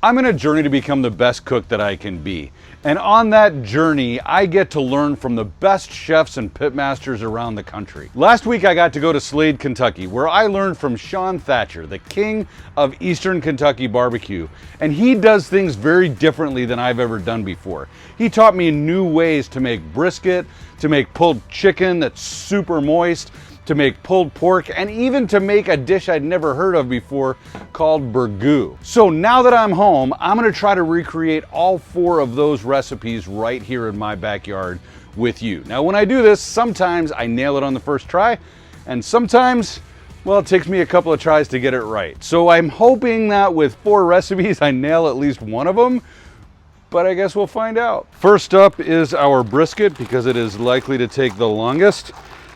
I'm on a journey to become the best cook that I can be. And on that journey, I get to learn from the best chefs and pitmasters around the country. Last week, I got to go to Slade, Kentucky, where I learned from Shawn Thatcher, the king of Eastern Kentucky barbecue. And he does things very differently than I've ever done before. He taught me new ways to make brisket, to make pulled chicken that's super moist, to make pulled pork, and even to make a dish I'd never heard of before called burgoo. So now that I'm home, I'm gonna try to recreate all 4 of those recipes right here in my backyard with you. Now when I do this, sometimes I nail it on the first try, and sometimes, well, it takes me a couple of tries to get it right. So I'm hoping that with 4 recipes, I nail at least one of them, but I guess we'll find out. First up is our brisket, because it is likely to take the longest.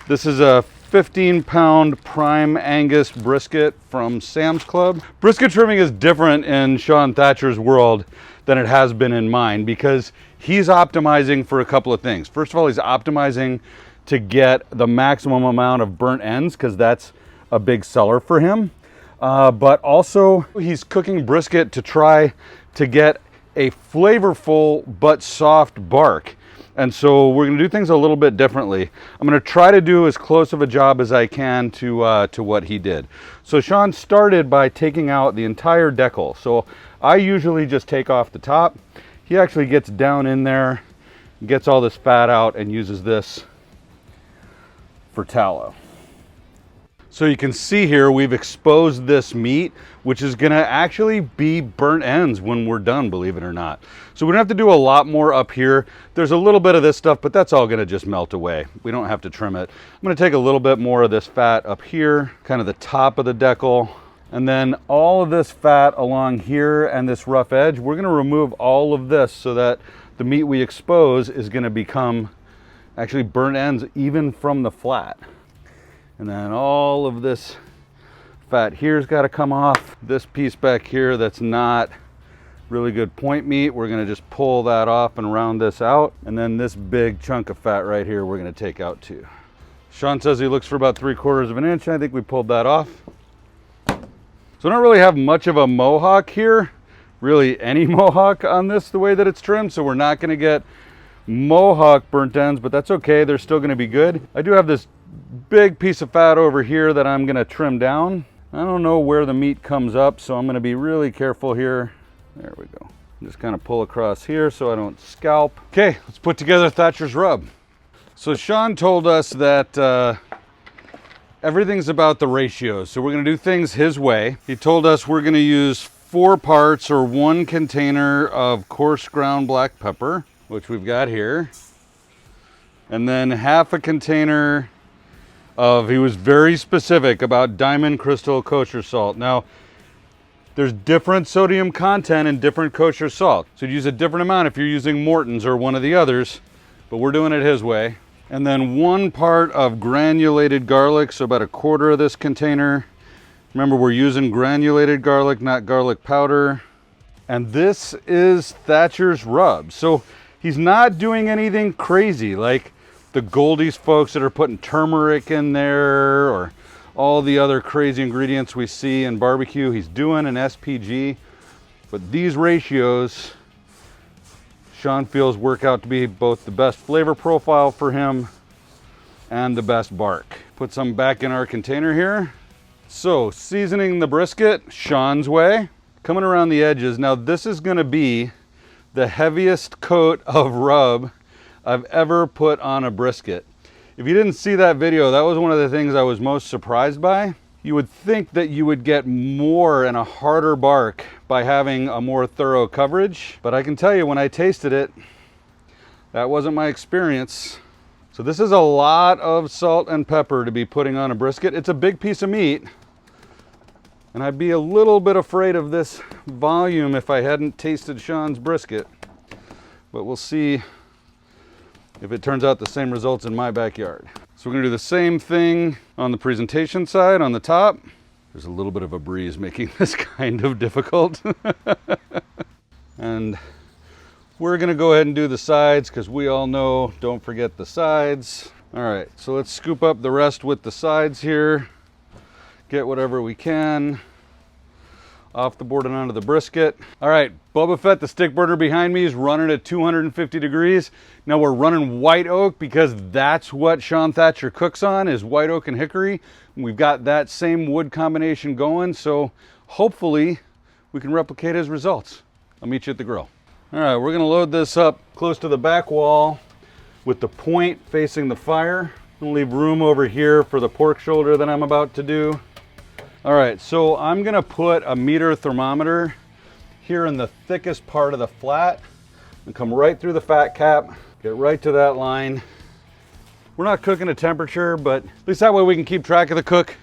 This is a 15-pound prime Angus brisket from Sam's Club. Brisket trimming is different in Shawn Thatcher's world than it has been in mine, because he's optimizing for a couple of things. First of all, he's optimizing to get the maximum amount of burnt ends, because that's a big seller for him. But also he's cooking brisket to try to get a flavorful but soft bark. And so we're gonna do things a little bit differently. I'm gonna try to do as close of a job as I can to what he did. So Shawn started by taking out the entire decal. So I usually just take off the top. He actually gets down in there, gets all this fat out, and uses this for tallow. So you can see here, we've exposed this meat, which is gonna actually be burnt ends when we're done, believe it or not. So we don't have to do a lot more up here. There's a little bit of this stuff, but that's all gonna just melt away. We don't have to trim it. I'm gonna take a little bit more of this fat up here, kind of the top of the decal, and then all of this fat along here and this rough edge, we're gonna remove all of this so that the meat we expose is gonna become actually burnt ends even from the flat. And then all of this fat here's got to come off. This piece back here that's not really good point meat, we're going to just pull that off and round this out. And then this big chunk of fat right here, we're going to take out too. Shawn says he looks for about 3/4 of an inch. I think we pulled that off. So I don't really have much of a mohawk here, really any mohawk on this the way that it's trimmed. So we're not going to get mohawk burnt ends, but that's okay. They're still going to be good. I do have this big piece of fat over here that I'm gonna trim down. I don't know where the meat comes up, so I'm gonna be really careful here. There we go. Just kind of pull across here so I don't scalp. Okay, let's put together Thatcher's rub. So Shawn told us that everything's about the ratios, so we're gonna do things his way. He told us we're gonna use 4 parts or 1 container of coarse ground black pepper, which we've got here, and then half a container of, he was very specific about Diamond Crystal kosher salt. Now, there's different sodium content in different kosher salt. So you'd use a different amount if you're using Morton's or one of the others, but we're doing it his way. And then 1 part of granulated garlic, so about 1/4 of this container. Remember, we're using granulated garlic, not garlic powder. And this is Thatcher's rub. So he's not doing anything crazy like the Goldie's folks that are putting turmeric in there or all the other crazy ingredients we see in barbecue. He's doing an SPG, but these ratios, Shawn feels work out to be both the best flavor profile for him and the best bark. Put some back in our container here. So seasoning the brisket Shawn's way, coming around the edges. Now this is gonna be the heaviest coat of rub I've ever put on a brisket. If you didn't see that video, that was one of the things I was most surprised by. You would think that you would get more and a harder bark by having a more thorough coverage, but I can tell you when I tasted it, that wasn't my experience. So this is a lot of salt and pepper to be putting on a brisket. It's a big piece of meat, and I'd be a little bit afraid of this volume if I hadn't tasted Shawn's brisket, but we'll see if it turns out the same results in my backyard. So we're gonna do the same thing on the presentation side, on the top. There's a little bit of a breeze making this kind of difficult. And we're gonna go ahead and do the sides because we all know, don't forget the sides. All right, so let's scoop up the rest with the sides here. Get whatever we can off the board and onto the brisket. All right, Boba Fett, the stick burner behind me, is running at 250 degrees. Now we're running white oak because that's what Shawn Thatcher cooks on, is white oak and hickory. We've got that same wood combination going, so hopefully we can replicate his results. I'll meet you at the grill. All right, we're gonna load this up close to the back wall with the point facing the fire. I'm gonna leave room over here for the pork shoulder that I'm about to do. All right, so I'm gonna put a meter thermometer here in the thickest part of the flat and come right through the fat cap, get right to that line. We're not cooking a temperature, but at least that way we can keep track of the cook,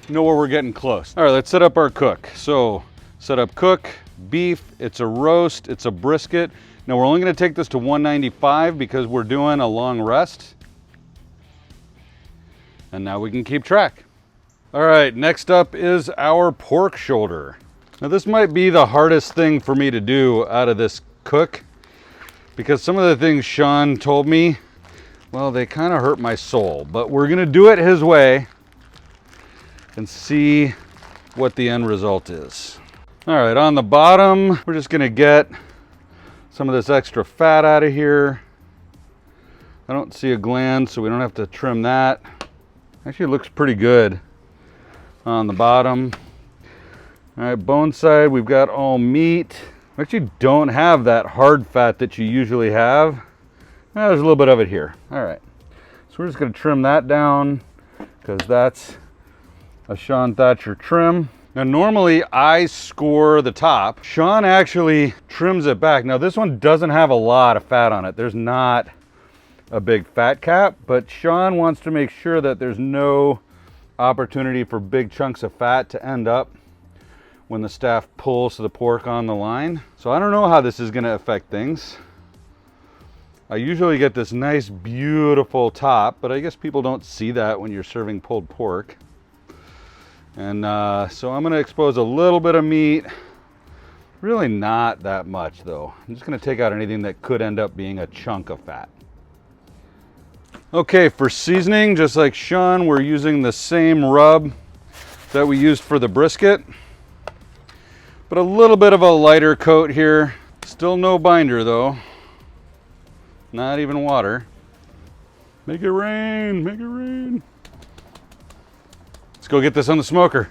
know where we're getting close. All right, let's set up our cook. So set up cook, beef, it's a roast, it's a brisket. Now we're only gonna take this to 195 because we're doing a long rest. And now we can keep track. All right, next up is our pork shoulder. Now this might be the hardest thing for me to do out of this cook because some of the things Shawn told me, well, they kind of hurt my soul, but we're gonna do it his way and see what the end result is. All right, on the bottom, we're just gonna get some of this extra fat out of here. I don't see a gland, so we don't have to trim that. Actually, it looks pretty good on the bottom. All right, bone side, we've got all meat. We actually don't have that hard fat that you usually have. Well, there's a little bit of it here. All right, so we're just gonna trim that down because that's a Shawn Thatcher trim. Now normally I score the top. Shawn actually trims it back. Now this one doesn't have a lot of fat on it. There's not a big fat cap, but Shawn wants to make sure that there's no opportunity for big chunks of fat to end up when the staff pulls the pork on the line. So I don't know how this is gonna affect things. I usually get this nice, beautiful top, but I guess people don't see that when you're serving pulled pork. And so I'm gonna expose a little bit of meat. Really not that much though. I'm just gonna take out anything that could end up being a chunk of fat. Okay, for seasoning, just like Shawn, we're using the same rub that we used for the brisket, but a little bit of a lighter coat here. Still no binder though. Not even water. Make it rain, make it rain. Let's go get this on the smoker.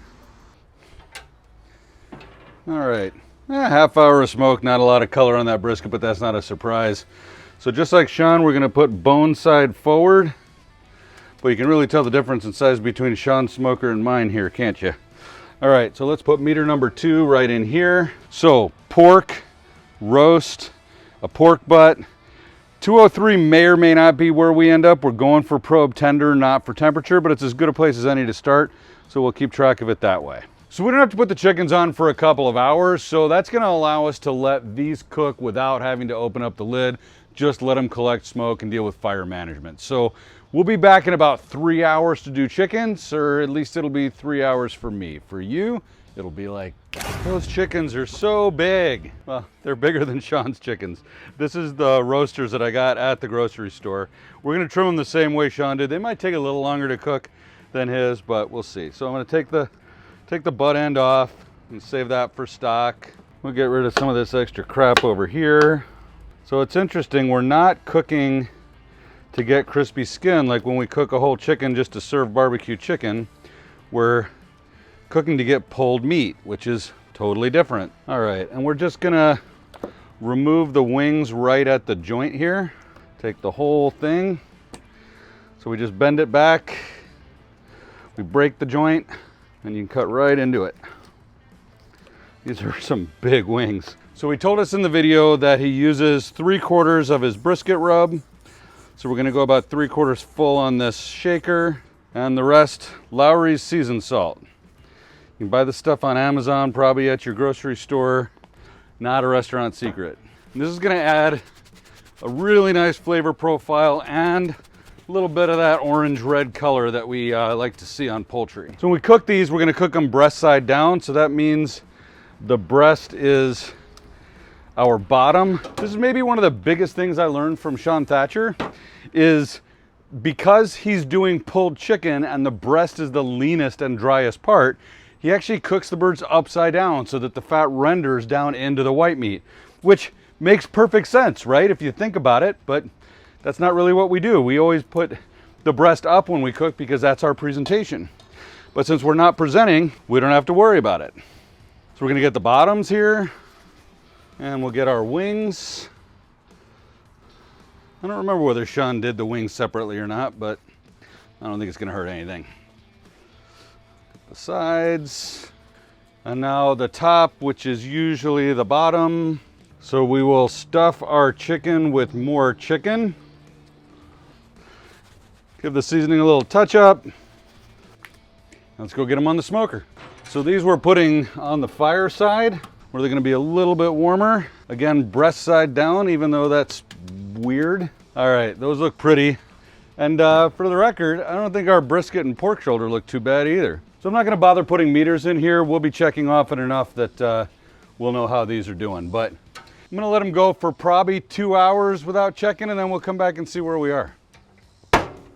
All right, half hour of smoke, not a lot of color on that brisket, but that's not a surprise. So just like Shawn, we're gonna put bone side forward, but you can really tell the difference in size between Shawn's smoker and mine here, can't you? All right, so let's put meter number 2 right in here. So pork, roast, a pork butt. 203 may or may not be where we end up. We're going for probe tender, not for temperature, but it's as good a place as any to start, so we'll keep track of it that way. So we don't have to put the chickens on for a couple of hours, so that's gonna allow us to let these cook without having to open up the lid, just let them collect smoke and deal with fire management. So we'll be back in about 3 hours to do chickens, or at least it'll be 3 hours for me. For you, it'll be like, those chickens are so big. Well, they're bigger than Shawn's chickens. This is the roasters that I got at the grocery store. We're gonna trim them the same way Shawn did. They might take a little longer to cook than his, but we'll see. So I'm gonna take the butt end off and save that for stock. We'll get rid of some of this extra crap over here. So it's interesting, we're not cooking to get crispy skin like when we cook a whole chicken just to serve barbecue chicken. We're cooking to get pulled meat, which is totally different. All right, and we're just gonna remove the wings right at the joint here. Take the whole thing. So we just bend it back, we break the joint, and you can cut right into it. These are some big wings. So he told us in the video that he uses 3/4 of his brisket rub. So we're gonna go about 3/4 full on this shaker, and the rest, Lowry's seasoned salt. You can buy this stuff on Amazon, probably at your grocery store, not a restaurant secret. And this is gonna add a really nice flavor profile and a little bit of that orange-red color that we like to see on poultry. So when we cook these, we're gonna cook them breast side down, so that means the breast is our bottom. This is maybe one of the biggest things I learned from Shawn Thatcher, is because he's doing pulled chicken and the breast is the leanest and driest part, he actually cooks the birds upside down so that the fat renders down into the white meat, which makes perfect sense, right? If you think about it, but that's not really what we do. We always put the breast up when we cook because that's our presentation. But since we're not presenting, we don't have to worry about it. So we're gonna get the bottoms here, and we'll get our wings. I don't remember whether Shawn did the wings separately or not, but I don't think it's gonna hurt anything. The sides, and now the top, which is usually the bottom. So we will stuff our chicken with more chicken. Give the seasoning a little touch up. Let's go get them on the smoker. So these we're putting on the fire side, where they're gonna be a little bit warmer. Again, breast side down, even though that's weird. All right, those look pretty. And for the record, I don't think our brisket and pork shoulder look too bad either. So I'm not gonna bother putting meters in here. We'll be checking off it enough that we'll know how these are doing. But I'm gonna let them go for probably 2 hours without checking, and then we'll come back and see where we are.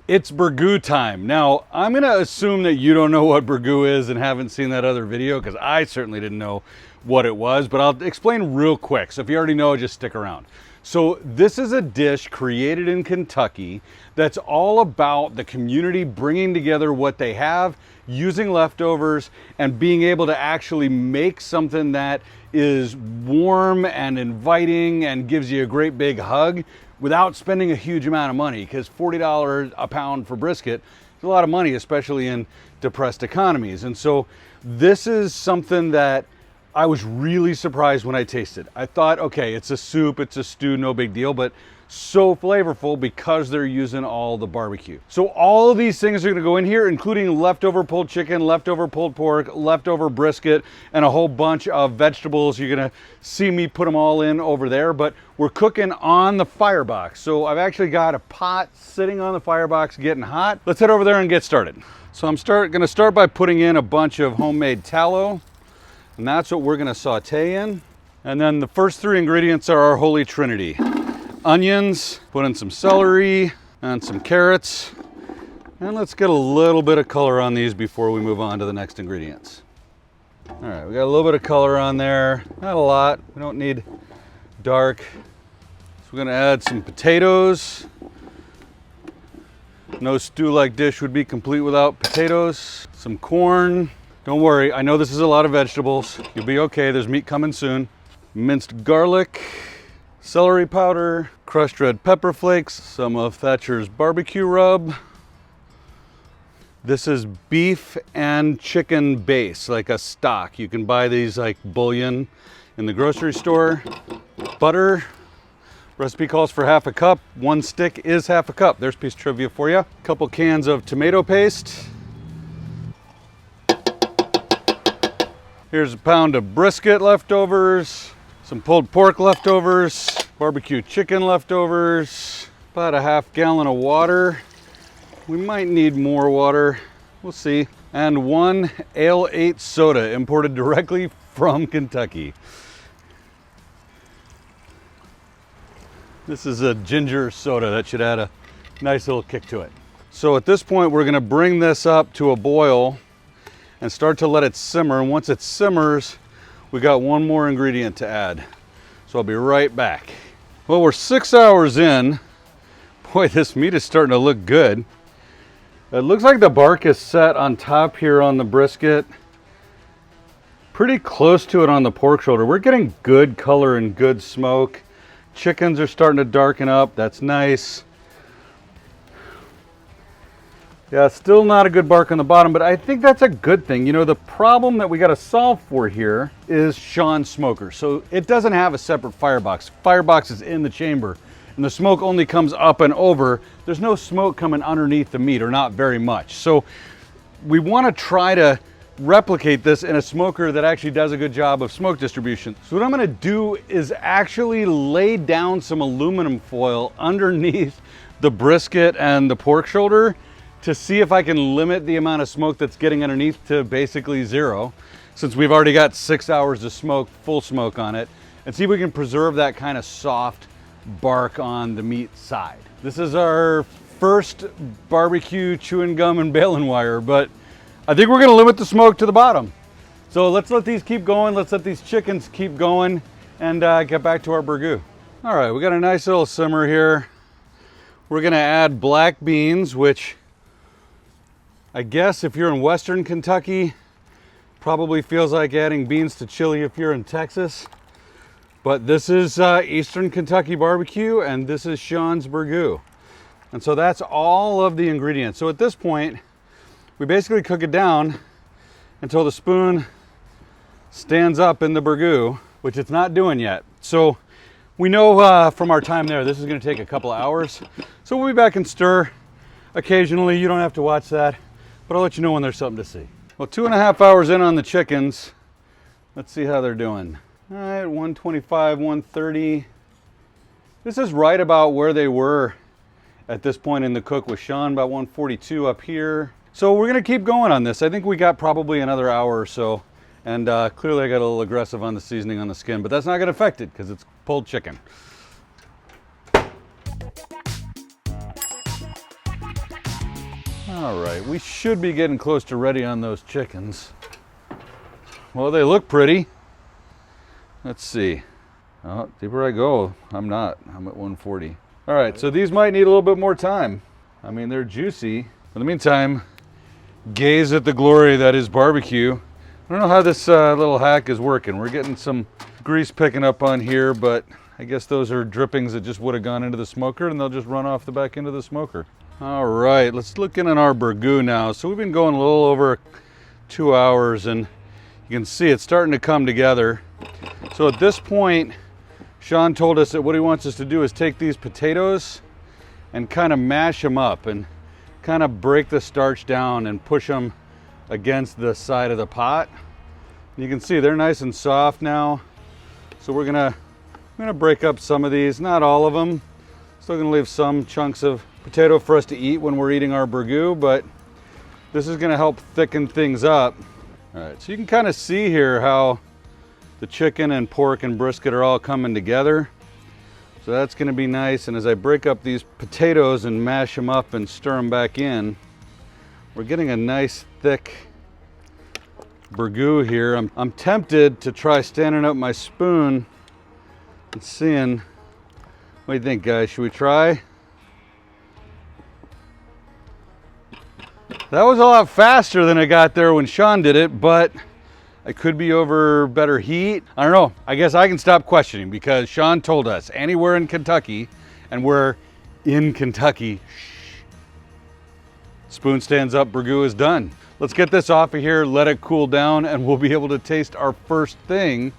It's burgoo time. Now, I'm gonna assume that you don't know what burgoo is and haven't seen that other video, because I certainly didn't know what it was, but I'll explain real quick. So if you already know, just stick around. So this is a dish created in Kentucky that's all about the community bringing together what they have, using leftovers, and being able to actually make something that is warm and inviting and gives you a great big hug without spending a huge amount of money, because $40 a pound for brisket is a lot of money, especially in depressed economies. And so this is something that I was really surprised when I tasted. I thought, okay, it's a soup, it's a stew, no big deal, but so flavorful because they're using all the barbecue. So all of these things are gonna go in here, including leftover pulled chicken, leftover pulled pork, leftover brisket, and a whole bunch of vegetables. You're gonna see me put them all in over there, but we're cooking on the firebox. So I've actually got a pot sitting on the firebox getting hot. Let's head over there and get started. So I'm gonna start by putting in a bunch of homemade tallow, and that's what we're gonna saute in. And then the first three ingredients are our holy trinity. Onions, put in some celery and some carrots. And let's get a little bit of color on these before we move on to the next ingredients. All right, we got a little bit of color on there, not a lot. We don't need dark. So we're gonna add some potatoes. No stew-like dish would be complete without potatoes. Some corn. Don't worry, I know this is a lot of vegetables. You'll be okay, there's meat coming soon. Minced garlic, celery powder, crushed red pepper flakes, some of Thatcher's barbecue rub. This is beef and chicken base, like a stock. You can buy these like boullion in the grocery store. Butter, recipe calls for half a cup. 1 stick is half a cup. There's a piece of trivia for you. A couple cans of tomato paste. Here's a pound of brisket leftovers, some pulled pork leftovers, barbecue chicken leftovers, about a half gallon of water. We might need more water, we'll see. And 1 Ale 8 soda imported directly from Kentucky. This is a ginger soda that should add a nice little kick to it. So at this point, we're gonna bring this up to a boil and start to let it simmer. And once it simmers, we got one more ingredient to add. So I'll be right back. Well, we're 6 hours in. Boy, this meat is starting to look good. It looks like the bark is set on top here on the brisket. Pretty close to it on the pork shoulder. We're getting good color and good smoke. Chickens are starting to darken up. That's nice. Yeah, still not a good bark on the bottom, but I think that's a good thing. You know, the problem that we got to solve for here is Shawn's smoker. So it doesn't have a separate firebox. Firebox is in the chamber, and the smoke only comes up and over. There's no smoke coming underneath the meat, or not very much. So we want to try to replicate this in a smoker that actually does a good job of smoke distribution. So what I'm going to do is actually lay down some aluminum foil underneath the brisket and the pork shoulder to see if I can limit the amount of smoke that's getting underneath to basically 0, since we've already got 6 hours of smoke, full smoke on it, and see if we can preserve that kind of soft bark on the meat side. This is our first barbecue chewing gum and baling wire, but I think we're gonna limit the smoke to the bottom. So let's let these keep going. Let's let these chickens keep going and get back to our burgoo. All right, we got a nice little simmer here. We're gonna add black beans, which I guess if you're in Western Kentucky, probably feels like adding beans to chili if you're in Texas. But this is Eastern Kentucky barbecue, and this is Shawn's burgoo. And so that's all of the ingredients. So at this point, we basically cook it down until the spoon stands up in the burgoo, which it's not doing yet. So we know from our time there, this is gonna take a couple of hours. So we'll be back and stir occasionally. You don't have to watch that, but I'll let you know when there's something to see. Well, 2.5 hours in on the chickens. Let's see how they're doing. All right, 125, 130. This is right about where they were at this point in the cook with Shawn, about 142 up here. So we're gonna keep going on this. I think we got probably another hour or so. And clearly I got a little aggressive on the seasoning on the skin, but that's not gonna affect it because it's pulled chicken. All right, we should be getting close to ready on those chickens. Well, they look pretty. Let's see. Oh, deeper I go. I'm not. I'm at 140. All right, so these might need a little bit more time. I mean, they're juicy. In the meantime, gaze at the glory that is barbecue. I don't know how this little hack is working. We're getting some grease picking up on here, but I guess those are drippings that just would have gone into the smoker, and they'll just run off the back end of the smoker. All right, let's look in on our burgoo now. So we've been going a little over 2 hours, and you can see it's starting to come together. So at this point, Shawn told us that what he wants us to do is take these potatoes and kind of mash them up and kind of break the starch down and push them against the side of the pot. You can see they're nice and soft now. So I'm gonna break up some of these, not all of them. Still gonna leave some chunks of potato for us to eat when we're eating our burgoo, but this is gonna help thicken things up. All right, so you can kind of see here how the chicken and pork and brisket are all coming together. So that's gonna be nice. And as I break up these potatoes and mash them up and stir them back in, we're getting a nice thick burgoo here. I'm tempted to try standing up my spoon and seeing, what do you think, guys? Should we try? That was a lot faster than I got there when Shawn did it, but I could be over better heat. I don't know. I guess I can stop questioning because Shawn told us anywhere in Kentucky, and we're in Kentucky, spoon stands up, burgoo is done. Let's get this off of here, let it cool down, and we'll be able to taste our first thing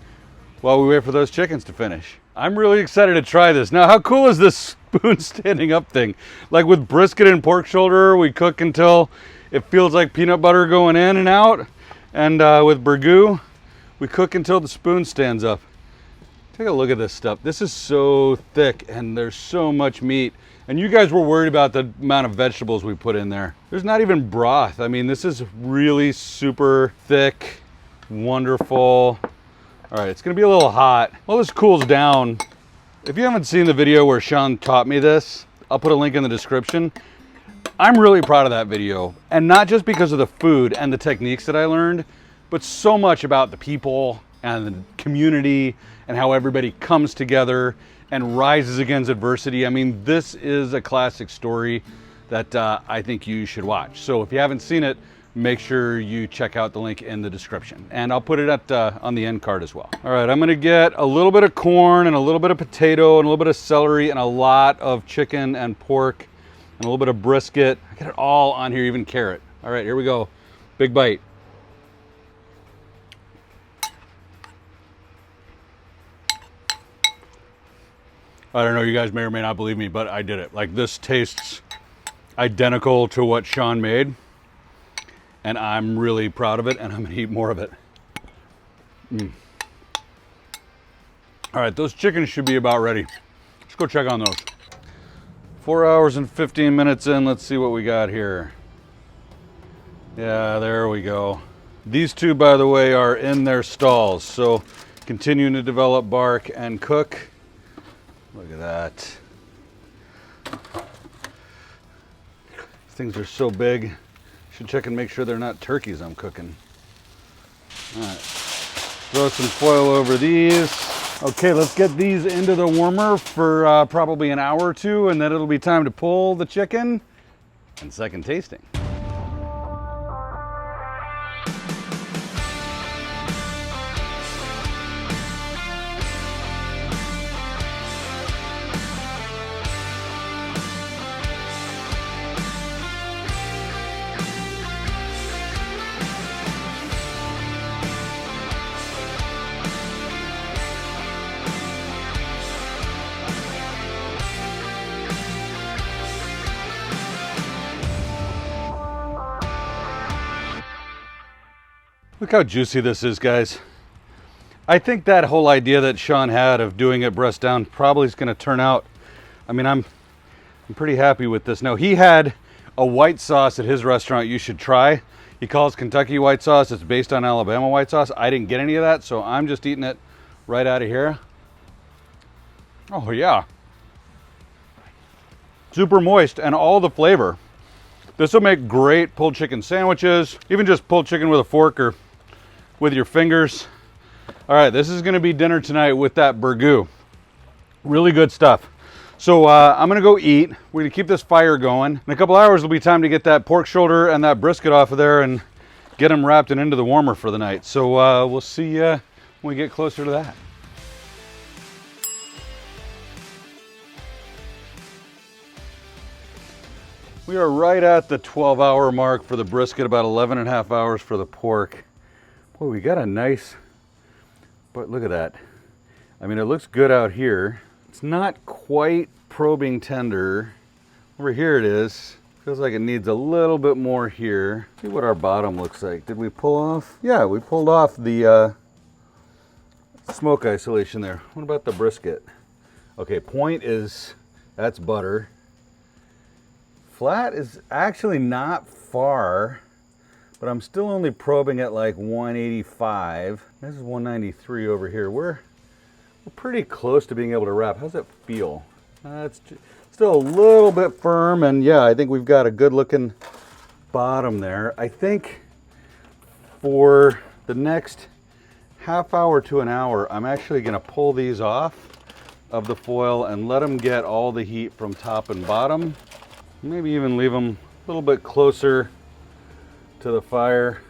while we wait for those chickens to finish. I'm really excited to try this. Now, how cool is this spoon standing up thing? Like with brisket and pork shoulder, we cook until it feels like peanut butter going in and out. And with burgoo, we cook until the spoon stands up. Take a look at this stuff. This is so thick and there's so much meat. And you guys were worried about the amount of vegetables we put in there. There's not even broth. I mean, this is really super thick, wonderful. All right, it's gonna be a little hot. While this cools down, if you haven't seen the video where Shawn taught me this, I'll put a link in the description. I'm really proud of that video, and not just because of the food and the techniques that I learned, but so much about the people and the community and how everybody comes together and rises against adversity. I mean, this is a classic story that I think you should watch. So if you haven't seen it, make sure you check out the link in the description, and I'll put it at on the end card as well. All right, I'm gonna get a little bit of corn and a little bit of potato and a little bit of celery and a lot of chicken and pork and a little bit of brisket. I got it all on here, even carrot. All right, here we go. Big bite. I don't know, you guys may or may not believe me, but I did it. Like, this tastes identical to what Shawn made, and I'm really proud of it, and I'm gonna eat more of it. All right, those chickens should be about ready. Let's go check on those. 4 hours and 15 minutes in, let's see what we got here. Yeah, there we go. These two, by the way, are in their stalls, so continuing to develop bark and cook. Look at that. Things are so big. Should check and make sure they're not turkeys I'm cooking. All right, throw some foil over these. Okay, let's get these into the warmer for probably an hour or two, and then it'll be time to pull the chicken and second tasting. Look how juicy this is, guys. I think that whole idea that Shawn had of doing it breast down probably is going to turn out. I mean, I'm pretty happy with this. Now, he had a white sauce at his restaurant you should try. He calls Kentucky white sauce. It's based on Alabama white sauce. I didn't get any of that, so I'm just eating it right out of here. Oh, yeah. Super moist and all the flavor. This will make great pulled chicken sandwiches, even just pulled chicken with a fork or with your fingers. All right, this is gonna be dinner tonight with that burgoo. Really good stuff. So I'm gonna go eat. We're gonna keep this fire going. In a couple hours, it'll be time to get that pork shoulder and that brisket off of there and get them wrapped and into the warmer for the night. So we'll see you when we get closer to that. We are right at the 12-hour mark for the brisket, about 11 and a half hours for the pork. Boy, we got a nice, but look at that. I mean, it looks good out here. It's not quite probing tender. Over here it is. Feels like it needs a little bit more here. See what our bottom looks like. Did we pull off? Yeah, we pulled off the smoke isolation there. What about the brisket? Okay, point is, that's butter. Flat is actually not far, but I'm still only probing at like 185. This is 193 over here. We're pretty close to being able to wrap. How's it feel? It's still a little bit firm, and yeah, I think we've got a good looking bottom there. I think for the next half hour to an hour, I'm actually gonna pull these off of the foil and let them get all the heat from top and bottom. Maybe even leave them a little bit closer to the fire.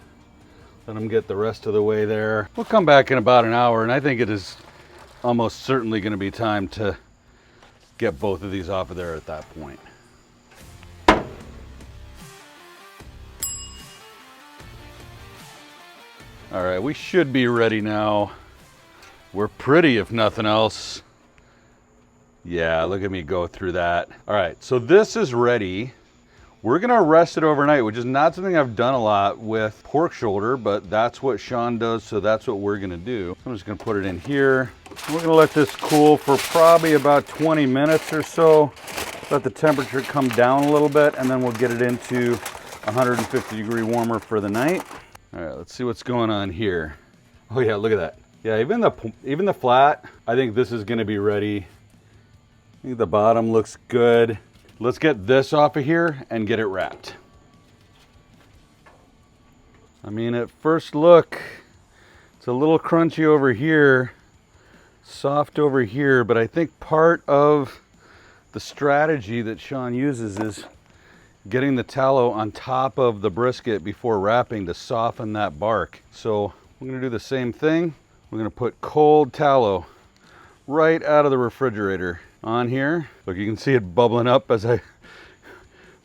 Let them get the rest of the way there. We'll come back in about an hour, and I think it is almost certainly going to be time to get both of these off of there at that point. All right, we should be ready now. We're pretty, if nothing else. Yeah, look at me go through that. All right, so this is ready. We're gonna rest it overnight, which is not something I've done a lot with pork shoulder, but that's what Shawn does, so that's what we're gonna do. I'm just gonna put it in here. We're gonna let this cool for probably about 20 minutes or so. Let the temperature come down a little bit, and then we'll get it into 150-degree warmer for the night. All right, let's see what's going on here. Oh yeah, look at that. Yeah, even the flat, I think this is gonna be ready. I think the bottom looks good. Let's get this off of here and get it wrapped. I mean, at first look, it's a little crunchy over here, soft over here, but I think part of the strategy that Shawn uses is getting the tallow on top of the brisket before wrapping to soften that bark. So we're gonna do the same thing. We're gonna put cold tallow right out of the refrigerator on here. Look, you can see it bubbling up as I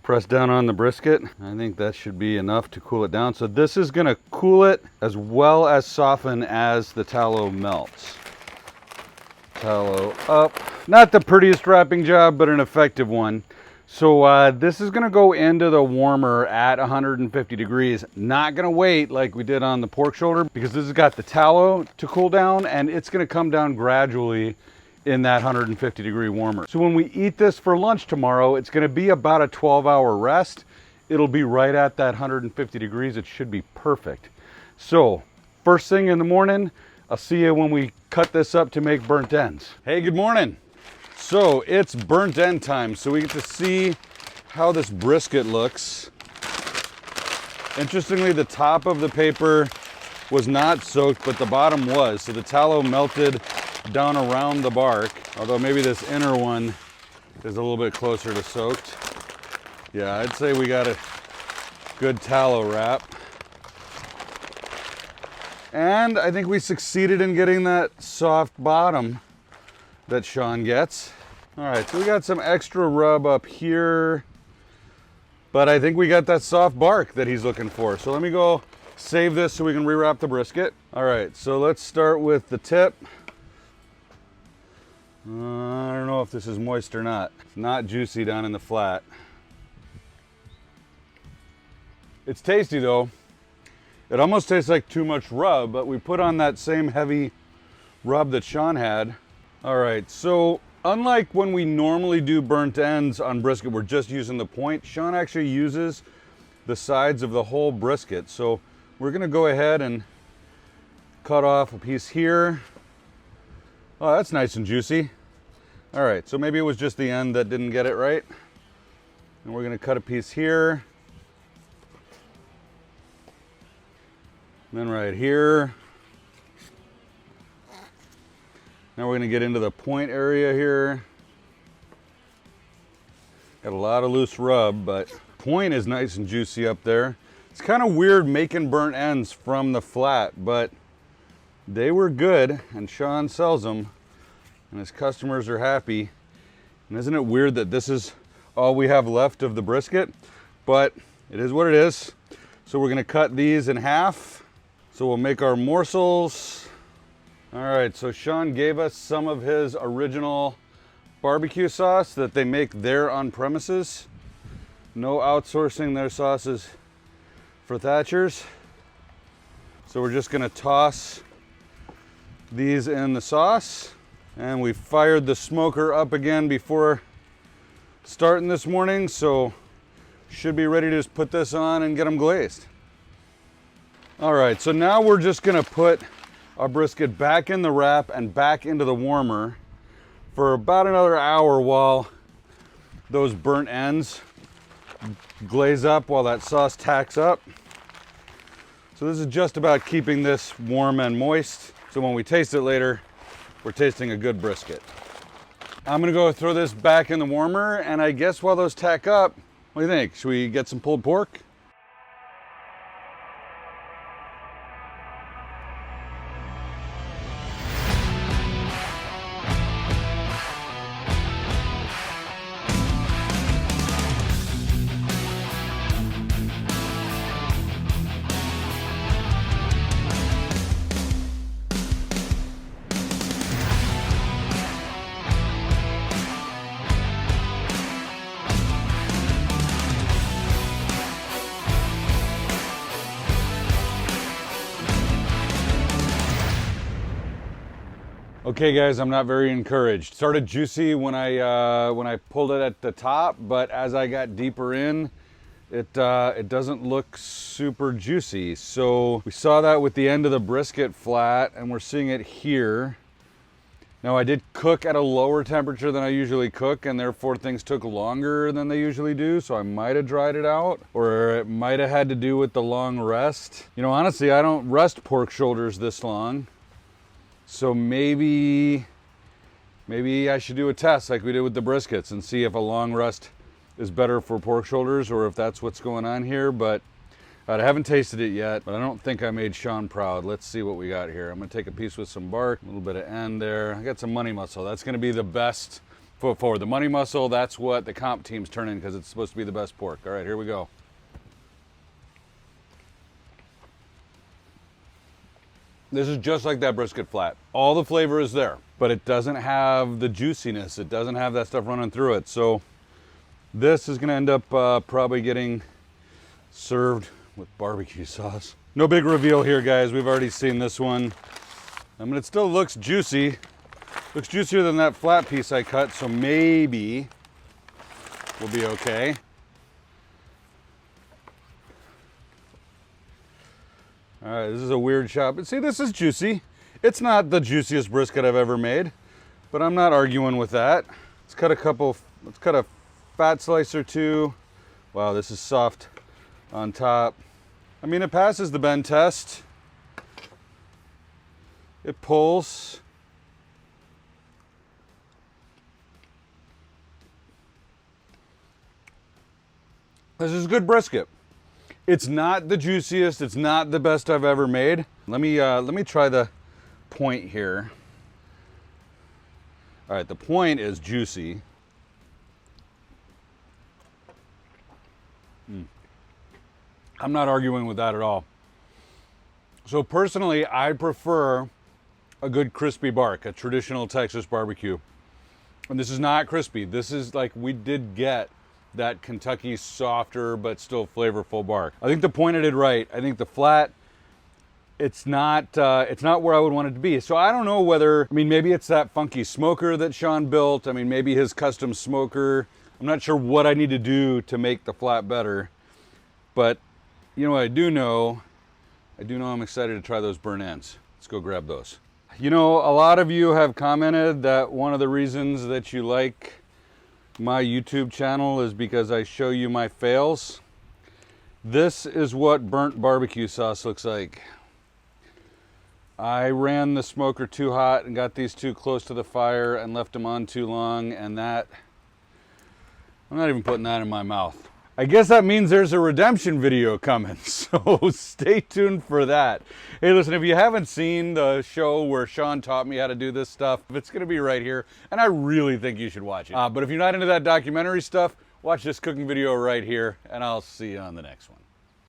press down on the brisket. I think that should be enough to cool it down. So this is gonna cool it as well as soften as the tallow melts. Tallow up. Not the prettiest wrapping job, but an effective one. So this is gonna go into the warmer at 150 degrees. Not gonna wait like we did on the pork shoulder, because this has got the tallow to cool down, and it's gonna come down gradually in that 150-degree warmer. So when we eat this for lunch tomorrow, it's gonna be about a 12-hour rest. It'll be right at that 150 degrees. It should be perfect. So first thing in the morning, I'll see you when we cut this up to make burnt ends. Hey, good morning. So it's burnt end time. So we get to see how this brisket looks. Interestingly, the top of the paper was not soaked, but the bottom was. So the tallow melted down around the bark, although maybe this inner one is a little bit closer to soaked. Yeah, I'd say we got a good tallow wrap. And I think we succeeded in getting that soft bottom that Shawn gets. All right, so we got some extra rub up here, but I think we got that soft bark that he's looking for. So let me go save this so we can rewrap the brisket. All right, so let's start with the tip. I don't know if this is moist or not. It's not juicy down in the flat. It's tasty though. It almost tastes like too much rub, but we put on that same heavy rub that Shawn had. All right, so unlike when we normally do burnt ends on brisket, we're just using the point. Shawn actually uses the sides of the whole brisket. So we're gonna go ahead and cut off a piece here. Oh, that's nice and juicy. All right, so maybe it was just the end that didn't get it right. And we're gonna cut a piece here. And then right here. Now we're gonna get into the point area here. Got a lot of loose rub, but point is nice and juicy up there. It's kind of weird making burnt ends from the flat, but they were good, and Shawn sells them, and his customers are happy. And isn't it weird that this is all we have left of the brisket? But it is what it is. So we're gonna cut these in half. So we'll make our morsels. All right, so Shawn gave us some of his original barbecue sauce that they make there on premises. No outsourcing their sauces for Thatcher's. So we're just gonna toss these in the sauce. And we fired the smoker up again before starting this morning, so should be ready to just put this on and get them glazed. All right, so now we're just gonna put our brisket back in the wrap and back into the warmer for about another hour while those burnt ends glaze up, while that sauce tacks up. So this is just about keeping this warm and moist, so when we taste it later, we're tasting a good brisket. I'm gonna go throw this back in the warmer, and I guess while those tack up, what do you think? Should we get some pulled pork? Okay guys, I'm not very encouraged. Started juicy when I pulled it at the top, but as I got deeper in, it doesn't look super juicy. So we saw that with the end of the brisket flat, and we're seeing it here. Now I did cook at a lower temperature than I usually cook, and therefore things took longer than they usually do, so I might have dried it out, or it might have had to do with the long rest. You know, honestly, I don't rest pork shoulders this long. So maybe I should do a test like we did with the briskets and see if a long rest is better for pork shoulders, or if that's what's going on here. But I haven't tasted it yet, but I don't think I made Shawn proud. Let's see what we got here. I'm gonna take a piece with some bark, a little bit of end there. I got some money muscle. That's gonna be the best foot forward. The money muscle, that's what the comp team's turning because it's supposed to be the best pork. All right, here we go. This is just like that brisket flat. All the flavor is there, but it doesn't have the juiciness. It doesn't have that stuff running through it. So this is gonna end up probably getting served with barbecue sauce. No big reveal here, guys. We've already seen this one. I mean, it still looks juicy. Looks juicier than that flat piece I cut, so maybe we'll be okay. All right, this is a weird shot, but see, this is juicy. It's not the juiciest brisket I've ever made, but I'm not arguing with that. Let's cut a fat slice or two. Wow, this is soft on top. I mean, it passes the bend test. It pulls. This is good brisket. It's not the juiciest, it's not the best I've ever made. Let me try the point here. All right, the point is juicy. I'm not arguing with that at all. So personally, I prefer a good crispy bark, a traditional Texas barbecue. And this is not crispy. This is like, we did get that Kentucky softer but still flavorful bark. I think the point I did right. I think the flat, it's not where I would want it to be. So I don't know whether, I mean, maybe it's that funky smoker that Shawn built. I mean, maybe his custom smoker. I'm not sure what I need to do to make the flat better. But you know what I do know? I do know I'm excited to try those burnt ends. Let's go grab those. You know, a lot of you have commented that one of the reasons that you like my YouTube channel is because I show you my fails. This is what burnt barbecue sauce looks like. I ran the smoker too hot and got these too close to the fire and left them on too long, and that, I'm not even putting that in my mouth. I guess that means there's a redemption video coming, so stay tuned for that. Hey, listen, if you haven't seen the show where Shawn taught me how to do this stuff, it's gonna be right here, and I really think you should watch it. But if you're not into that documentary stuff, watch this cooking video right here, and I'll see you on the next one.